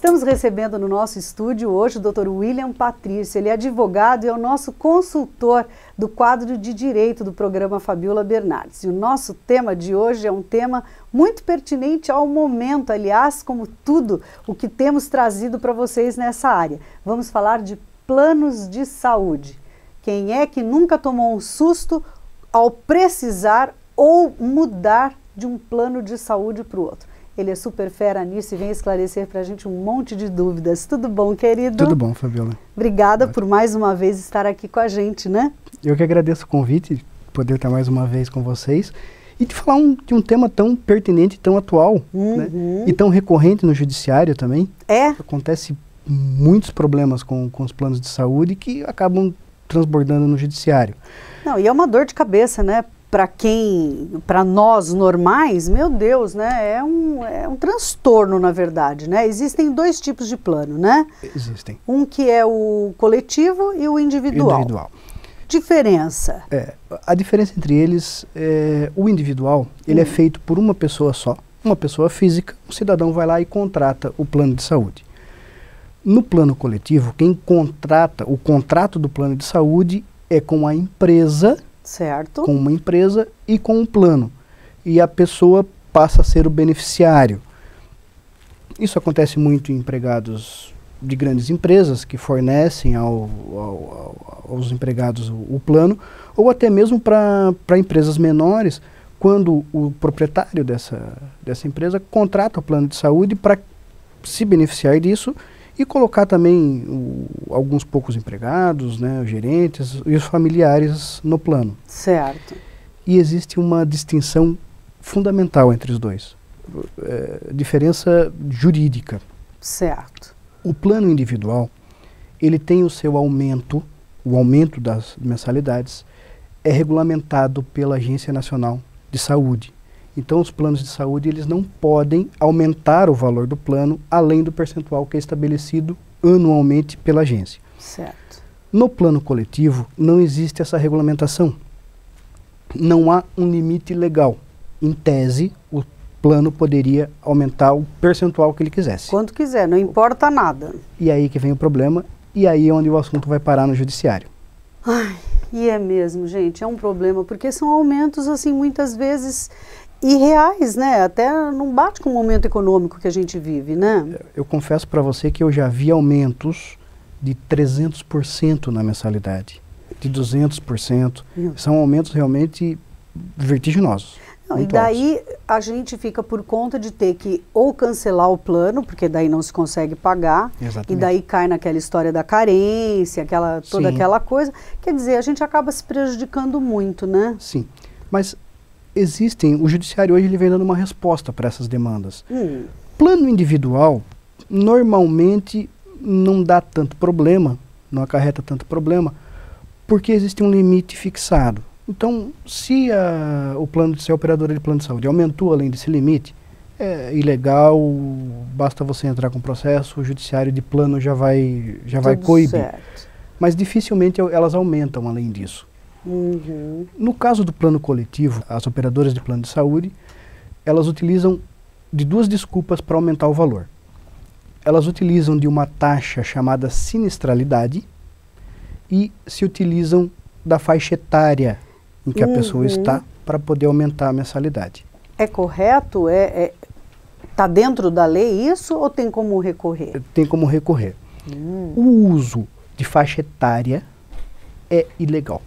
Estamos recebendo no nosso estúdio hoje o Dr. William Patrício. Ele é advogado e é o nosso consultor do quadro de Direito do programa Fabiola Bernardes. E o nosso tema de hoje é um tema muito pertinente ao momento, aliás, como tudo o que temos trazido para vocês nessa área. Vamos falar de planos de saúde. Quem é que nunca tomou um susto ao precisar ou mudar de um plano de saúde para o outro? Ele é super fera nisso e vem esclarecer para a gente um monte de dúvidas. Tudo bom, querido? Tudo bom, Fabiola. Obrigada por mais uma vez estar aqui com a gente, né? Eu que agradeço o convite, poder estar mais uma vez com vocês e de falar de um tema tão pertinente, tão atual, né? E tão recorrente no judiciário também. Acontece muitos problemas com os planos de saúde que acabam transbordando no judiciário. Não, e é uma dor de cabeça, né? Para nós normais, meu Deus, né? É um transtorno, na verdade, né? Existem dois tipos de plano, né? Existem. Um que é o coletivo e o individual. Diferença? A diferença entre eles o individual, ele é feito por uma pessoa só, uma pessoa física. O cidadão vai lá e contrata o plano de saúde. No plano coletivo, quem contrata o contrato do plano de saúde é com a empresa. Certo. Com uma empresa e com um plano. E a pessoa passa a ser o beneficiário. Isso acontece muito em empregados de grandes empresas que fornecem aos empregados o plano, ou até mesmo para empresas menores, quando o proprietário dessa empresa contrata o plano de saúde para se beneficiar disso e colocar também alguns poucos empregados, né, os gerentes e os familiares no plano. Certo. E existe uma distinção fundamental entre os dois. Diferença jurídica. Certo. O plano individual, ele tem o seu aumento, o aumento das mensalidades, é regulamentado pela Agência Nacional de Saúde. Então, os planos de saúde, eles não podem aumentar o valor do plano além do percentual que é estabelecido anualmente pela agência. Certo. No plano coletivo, não existe essa regulamentação. Não há um limite legal. Em tese, o plano poderia aumentar o percentual que ele quisesse. Quanto quiser, não importa nada. E aí que vem o problema, e aí é onde o assunto vai parar no judiciário. Ai, e é mesmo, gente, é um problema, porque são aumentos, assim, muitas vezes irreais, né? Até não bate com o momento econômico que a gente vive, né? Eu confesso para você que eu já vi aumentos de 300% na mensalidade, de 200%. São aumentos realmente vertiginosos. Não, e daí a gente fica por conta de ter que ou cancelar o plano, porque daí não se consegue pagar. Exatamente. E daí cai naquela história da carência, toda aquela coisa. Quer dizer, a gente acaba se prejudicando muito, né? Sim, mas o judiciário hoje ele vem dando uma resposta para essas demandas. Plano individual, normalmente não dá tanto problema, não acarreta tanto problema, porque existe um limite fixado. Então, se a operadora de plano de saúde aumentou além desse limite, é ilegal, basta você entrar com processo, o judiciário de plano já vai coibir. Certo. Mas dificilmente elas aumentam além disso. No caso do plano coletivo, as operadoras de plano de saúde, elas utilizam de duas desculpas para aumentar o valor. Elas utilizam de uma taxa chamada sinistralidade e se utilizam da faixa etária em que a pessoa está para poder aumentar a mensalidade. É correto? Tá dentro da lei isso ou tem como recorrer? Tem como recorrer. O uso de faixa etária é ilegal.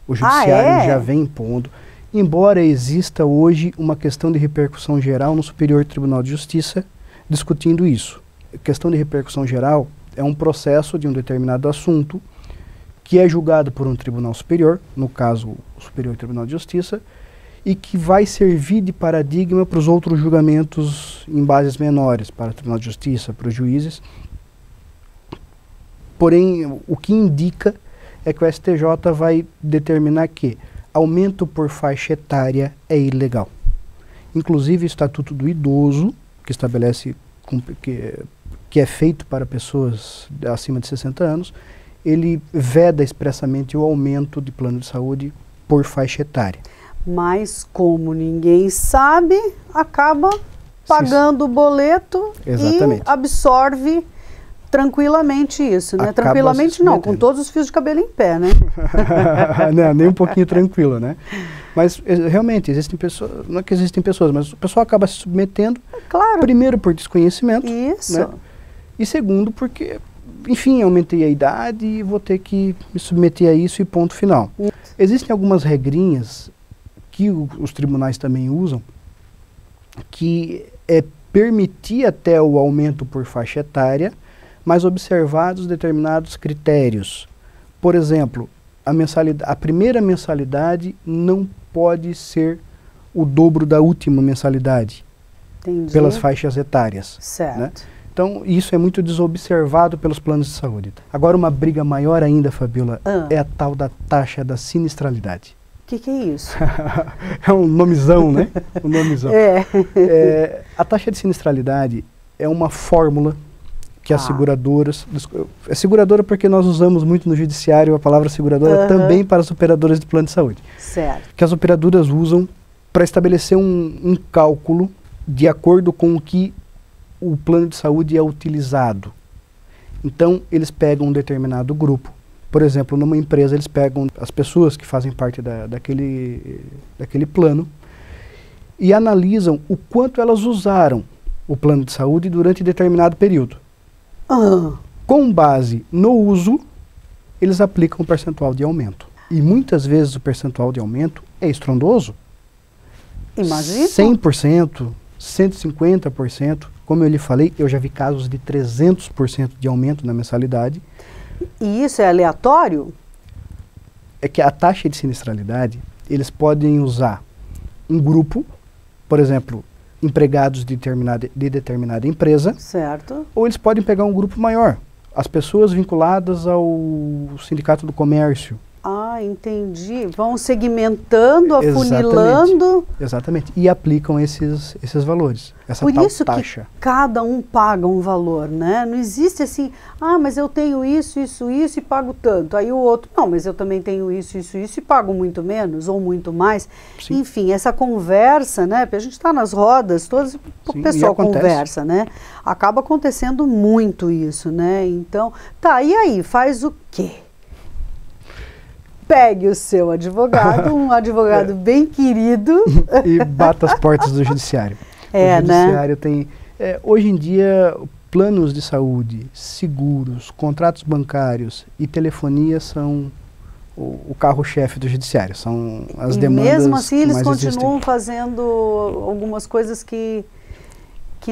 O judiciário já vem impondo, embora exista hoje uma questão de repercussão geral no Superior Tribunal de Justiça discutindo isso. A questão de repercussão geral é um processo de um determinado assunto que é julgado por um tribunal superior, no caso o Superior Tribunal de Justiça, e que vai servir de paradigma para os outros julgamentos em bases menores, para o Tribunal de Justiça, para os juízes. Porém, o que indica é que o STJ vai determinar que aumento por faixa etária é ilegal. Inclusive o Estatuto do Idoso, que estabelece que é feito para pessoas acima de 60 anos, ele veda expressamente o aumento de plano de saúde por faixa etária. Mas como ninguém sabe, acaba pagando o boleto Exatamente. e absorve tranquilamente isso, né? Acaba tranquilamente não, com todos os fios de cabelo em pé, né? Não, nem um pouquinho tranquilo, né? Mas realmente existem pessoas, não é que existem pessoas, mas o pessoal acaba se submetendo, claro. Primeiro por desconhecimento, isso. Né? E segundo porque, enfim, aumentei a idade e vou ter que me submeter a isso e ponto final. Isso. Existem algumas regrinhas que os tribunais também usam, que é permitir até o aumento por faixa etária, mas observados determinados critérios. Por exemplo, a primeira mensalidade não pode ser o dobro da última mensalidade. Entendi. Pelas faixas etárias. Certo. Né? Então, isso é muito desobservado pelos planos de saúde. Agora, uma briga maior ainda, Fabiola, é a tal da taxa da sinistralidade. O que é isso? É um nomezão, né? Um nomezão. A taxa de sinistralidade é uma fórmula que as seguradoras... É seguradora porque nós usamos muito no judiciário a palavra seguradora também para as operadoras de plano de saúde. Certo. Que as operadoras usam para estabelecer um cálculo de acordo com o que o plano de saúde é utilizado. Então, eles pegam um determinado grupo. Por exemplo, numa empresa, eles pegam as pessoas que fazem parte daquele plano e analisam o quanto elas usaram o plano de saúde durante determinado período. Com base no uso, eles aplicam um percentual de aumento. E muitas vezes o percentual de aumento é estrondoso. Imagina. 100%, 150%. Como eu lhe falei, eu já vi casos de 300% de aumento na mensalidade. E isso é aleatório? É que a taxa de sinistralidade, eles podem usar um grupo, por exemplo, empregados de determinada empresa. Certo. Ou eles podem pegar um grupo maior, as pessoas vinculadas ao Sindicato do Comércio. Ah, entendi. Vão segmentando, afunilando. Exatamente. E aplicam esses valores, essa Por tal isso taxa. Que cada um paga um valor, né? Não existe assim, mas eu tenho isso e pago tanto. Aí o outro, não, mas eu também tenho isso e pago muito menos ou muito mais. Sim. Enfim, essa conversa, né? Porque a gente está nas rodas, o pessoal conversa, né? Acaba acontecendo muito isso, né? Então, e aí, faz o quê? Pegue o seu advogado, um advogado bem querido. E bata as portas do judiciário. O judiciário tem... hoje em dia, planos de saúde, seguros, contratos bancários e telefonia são o carro-chefe do judiciário. São as demandas. E mesmo assim, eles continuam existem. fazendo algumas coisas que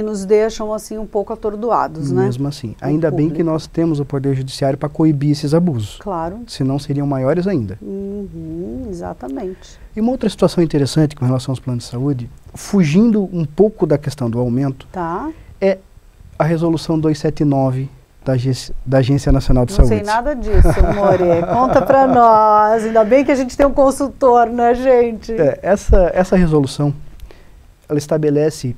nos deixam assim um pouco atordoados, né? Mesmo assim. Ainda bem que nós temos o Poder Judiciário para coibir esses abusos. Claro. Senão seriam maiores ainda. Exatamente. E uma outra situação interessante com relação aos planos de saúde, fugindo um pouco da questão do aumento, é a resolução 279 da Agência Nacional de Saúde. Não sei nada disso, More. Conta para nós. Ainda bem que a gente tem um consultor, né, gente? Essa resolução, ela estabelece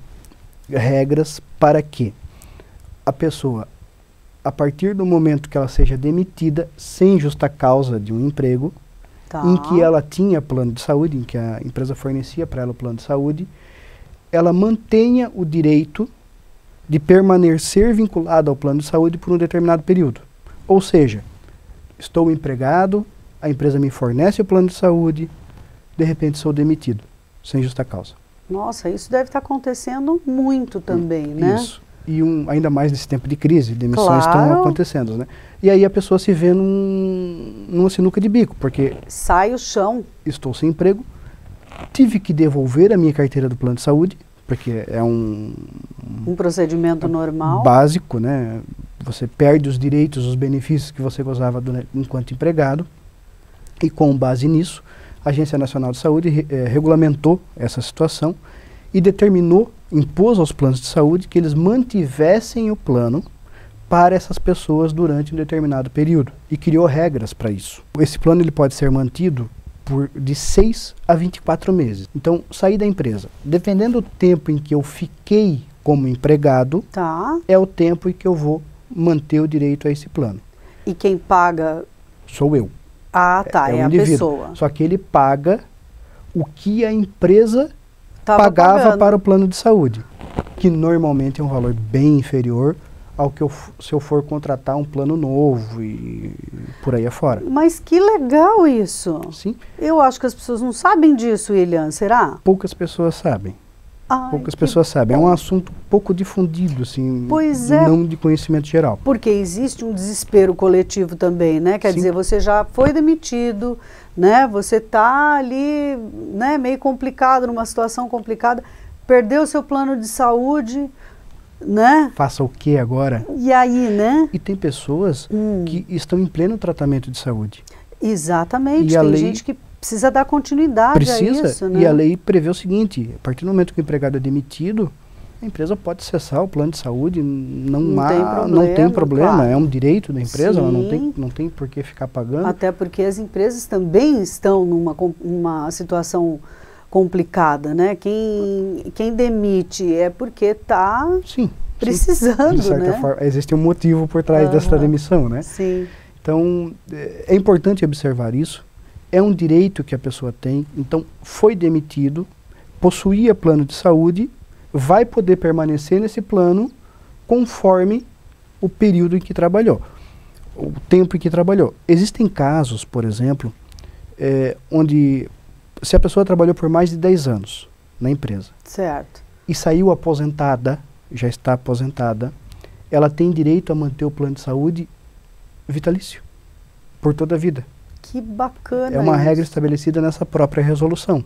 regras para que a pessoa, a partir do momento que ela seja demitida sem justa causa de um emprego, em que ela tinha plano de saúde, em que a empresa fornecia para ela o plano de saúde, ela mantenha o direito de permanecer vinculada ao plano de saúde por um determinado período. Ou seja, estou empregado, a empresa me fornece o plano de saúde, de repente sou demitido, sem justa causa. Nossa, isso deve estar acontecendo muito também, né? Isso. E ainda mais nesse tempo de crise, demissões estão acontecendo, né? E aí a pessoa se vê numa sinuca de bico, porque... Sai o chão. Estou sem emprego, tive que devolver a minha carteira do plano de saúde, porque é um procedimento normal. Básico, né? Você perde os direitos, os benefícios que você gozava enquanto empregado, e com base nisso, a Agência Nacional de Saúde regulamentou essa situação e impôs aos planos de saúde que eles mantivessem o plano para essas pessoas durante um determinado período e criou regras para isso. Esse plano ele pode ser mantido de 6 a 24 meses. Então, sair da empresa, dependendo do tempo em que eu fiquei como empregado, é o tempo em que eu vou manter o direito a esse plano. E quem paga? Sou eu. É a pessoa. Só que ele paga o que a empresa pagava para o plano de saúde. que normalmente é um valor bem inferior ao que se eu for contratar um plano novo e por aí afora. Mas que legal isso! Sim. Eu acho que as pessoas não sabem disso, William, será? Poucas pessoas sabem. Poucas pessoas sabem. É um assunto pouco difundido, assim, não de conhecimento geral. Porque existe um desespero coletivo também, né? Quer dizer, você já foi demitido, né? Você está ali, né, meio complicado, numa situação complicada, perdeu seu plano de saúde, né? Faça o que agora? E aí, né? E tem pessoas que estão em pleno tratamento de saúde. Exatamente. Tem gente que precisa dar continuidade a isso, né? E a lei prevê o seguinte: a partir do momento que o empregado é demitido, a empresa pode cessar o plano de saúde, não tem problema, claro. É um direito da empresa, ela não tem por que ficar pagando. Até porque as empresas também estão numa situação complicada, né? Quem demite é porque está precisando, de certa forma, existe um motivo por trás dessa demissão, né? Sim. Então, é importante observar isso. É um direito que a pessoa tem. Então, foi demitido, possuía plano de saúde, vai poder permanecer nesse plano conforme o período em que trabalhou, o tempo em que trabalhou. Existem casos, por exemplo, onde se a pessoa trabalhou por mais de 10 anos na empresa, certo, e saiu aposentada, já está aposentada, ela tem direito a manter o plano de saúde vitalício, por toda a vida. Que bacana. É uma regra estabelecida nessa própria resolução.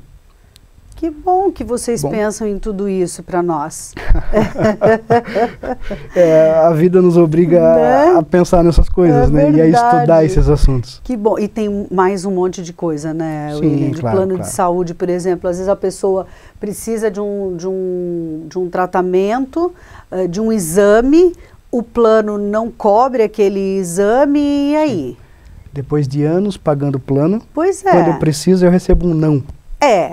Que bom que vocês pensam em tudo isso para nós. A vida nos obriga a pensar nessas coisas, né? E a estudar esses assuntos. Que bom. E tem mais um monte de coisa, né, William? De plano de saúde, por exemplo. Às vezes a pessoa precisa de um tratamento, de um exame, o plano não cobre aquele exame, e aí? Depois de anos pagando o plano, pois é. Quando eu preciso eu recebo um não.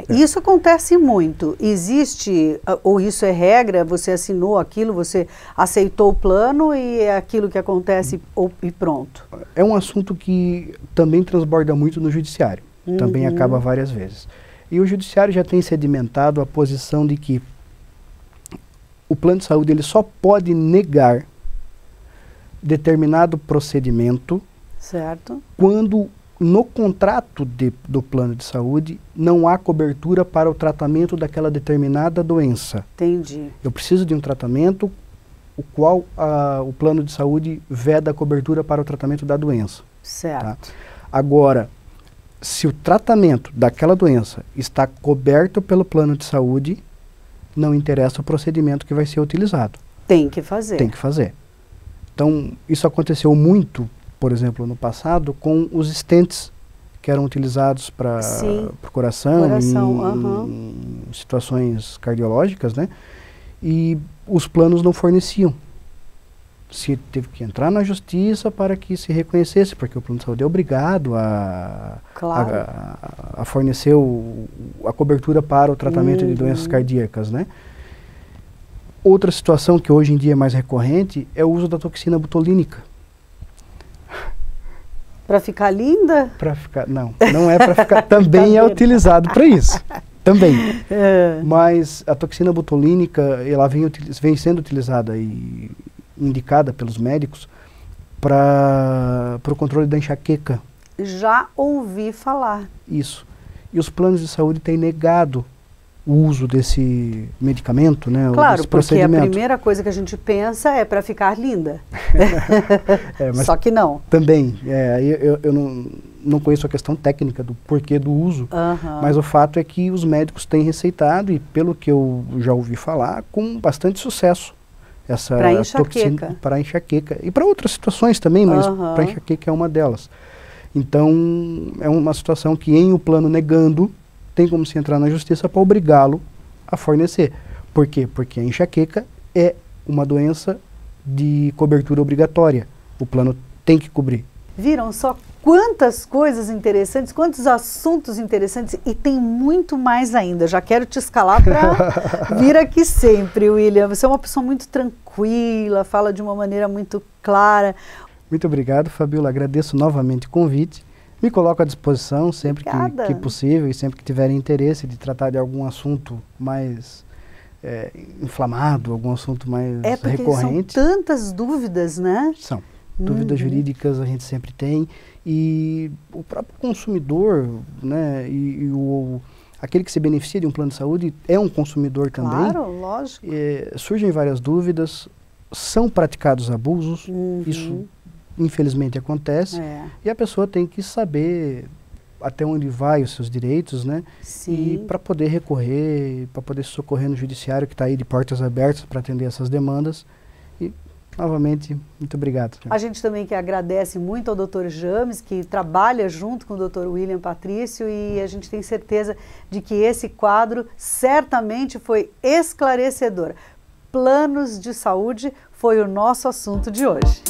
Isso acontece muito. Existe, ou isso é regra, você assinou aquilo, você aceitou o plano e é aquilo que acontece e pronto. É um assunto que também transborda muito no judiciário, também acaba várias vezes. E o judiciário já tem sedimentado a posição de que o plano de saúde ele só pode negar determinado procedimento, certo, quando no contrato do plano de saúde não há cobertura para o tratamento daquela determinada doença. Entendi. Eu preciso de um tratamento o qual o plano de saúde veda a cobertura para o tratamento da doença. Certo. Tá? Agora, se o tratamento daquela doença está coberto pelo plano de saúde, não interessa o procedimento que vai ser utilizado. Tem que fazer. Tem que fazer. Então, isso aconteceu muito, por exemplo, no passado, com os stents que eram utilizados para o coração em situações cardiológicas, né? E os planos não forneciam. Se teve que entrar na justiça para que se reconhecesse, porque o plano de saúde é obrigado a fornecer a cobertura para o tratamento de doenças cardíacas, né? Outra situação que hoje em dia é mais recorrente é o uso da toxina botulínica. Para ficar linda? Não é para ficar, também é utilizado para isso, também. Mas a toxina botulínica, ela vem sendo utilizada e indicada pelos médicos para o controle da enxaqueca. Já ouvi falar. Isso. E os planos de saúde têm negado o uso desse medicamento, né? Claro, porque a primeira coisa que a gente pensa é para ficar linda. Mas só que não. Também, eu não conheço a questão técnica do porquê do uso, mas o fato é que os médicos têm receitado, e pelo que eu já ouvi falar, com bastante sucesso, essa toxina para enxaqueca. E para outras situações também, mas para enxaqueca é uma delas. Então, é uma situação que em o plano negando, tem como se entrar na justiça para obrigá-lo a fornecer. Por quê? Porque a enxaqueca é uma doença de cobertura obrigatória. O plano tem que cobrir. Viram só quantas coisas interessantes, quantos assuntos interessantes, e tem muito mais ainda. Já quero te escalar para vir aqui sempre, William. Você é uma pessoa muito tranquila, fala de uma maneira muito clara. Muito obrigado, Fabiola. Agradeço novamente o convite. Me coloco à disposição sempre que possível e sempre que tiverem interesse de tratar de algum assunto mais inflamado, algum assunto mais recorrente. São tantas dúvidas, né? São. Dúvidas jurídicas a gente sempre tem, e o próprio consumidor, né, aquele que se beneficia de um plano de saúde é um consumidor também. Claro, lógico. Surgem várias dúvidas, são praticados abusos, isso infelizmente acontece, e a pessoa tem que saber até onde vai os seus direitos, né? Sim. E para poder recorrer, para poder se socorrer no judiciário, que está aí de portas abertas para atender essas demandas. E novamente, muito obrigado. A gente também que agradece muito ao Dr. James, que trabalha junto com o Dr. William Patrício, e a gente tem certeza de que esse quadro certamente foi esclarecedor. Planos de saúde foi o nosso assunto de hoje.